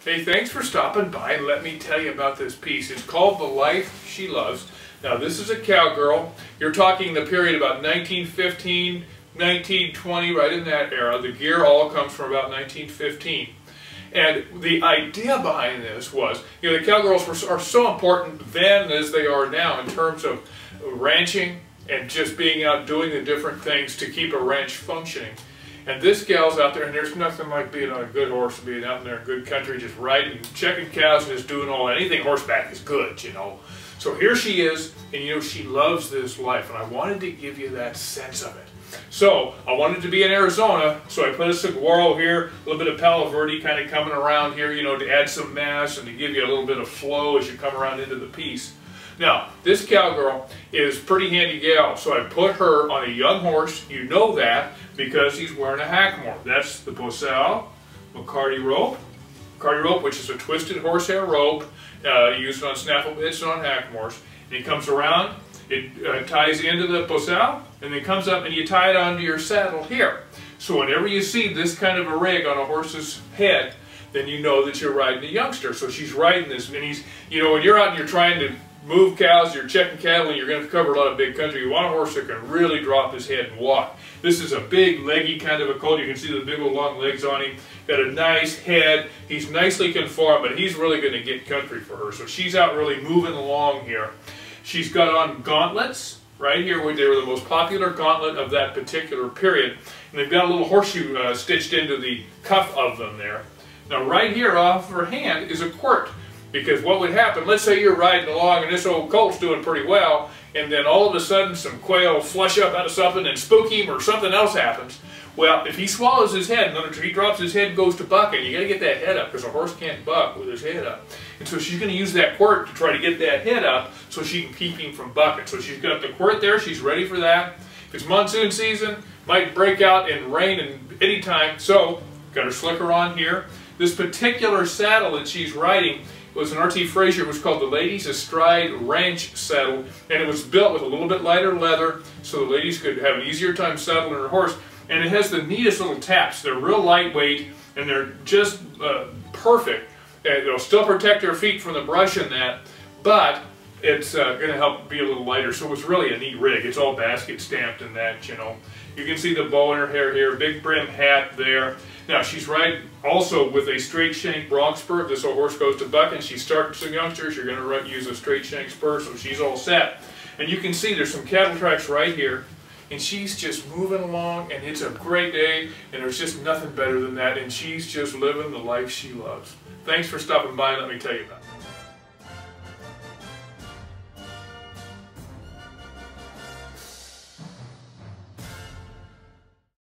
Hey, thanks for stopping by and let me tell you about this piece. It's called The Life She Loves. Now, this is a cowgirl. You're talking the period about 1915, 1920, right in that era. The gear all comes from about 1915. And the idea behind this was, the cowgirls are so important then as they are now in terms of ranching and just being out doing the different things to keep a ranch functioning. And this gal's out there, and there's nothing like being on a good horse, being out in there in good country, just riding, checking cows, and just doing all that. Anything horseback is good, So here she is, and she loves this life, and I wanted to give you that sense of it. So I wanted to be in Arizona, so I put a saguaro here, a little bit of Palo Verde kind of coming around here, to add some mass and to give you a little bit of flow as you come around into the piece. Now, this cowgirl is a pretty handy gal, so I put her on a young horse. You know that because he's wearing a hackmore. That's the Posal McCarty rope. McCarty rope, which is a twisted horsehair rope used on snaffle bits and on hackmores. And it comes around, it ties into the Posal, and then comes up and you tie it onto your saddle here. So whenever you see this kind of a rig on a horse's head, then you know that you're riding a youngster. So she's riding this, and he's, when you're out and you're trying to move cows, you're checking cattle, and you're going to cover a lot of big country, you want a horse that can really drop his head and walk. This is a big, leggy kind of a colt. You can see the big old long legs on him. Got a nice head. He's nicely conformed, but he's really going to get country for her. So she's out really moving along here. She's got on gauntlets right here, where they were the most popular gauntlet of that particular period. And they've got a little horseshoe stitched into the cuff of them there. Now right here off her hand is a quirt. Because what would happen, let's say you're riding along and this old colt's doing pretty well, and then all of a sudden some quail flush up out of something and spook him or something else happens. Well, if he swallows his head and he drops his head and goes to bucking, you got to get that head up because a horse can't buck with his head up. And so she's going to use that quirt to try to get that head up so she can keep him from bucking. So she's got the quirt there, she's ready for that. If it's monsoon season, might break out in rain at any time, so got her slicker on here. This particular saddle that she's riding was an R.T. Frazier. It was called the Ladies Astride Ranch Saddle, and it was built with a little bit lighter leather so the ladies could have an easier time saddling her horse. And it has the neatest little taps. They're real lightweight, and they're just perfect. And it'll still protect her feet from the brush and that, but it's going to help be a little lighter. So it was really a neat rig. It's all basket stamped and that, You can see the bow in her hair here, big brim hat there. Now she's riding also with a straight shank bronc spur. If this old horse goes to bucking, she starts some youngsters, you're going to use a straight shank spur, so she's all set. And you can see there's some cattle tracks right here, and she's just moving along, and it's a great day, and there's just nothing better than that, and she's just living the life she loves. Thanks for stopping by and let me tell you about it.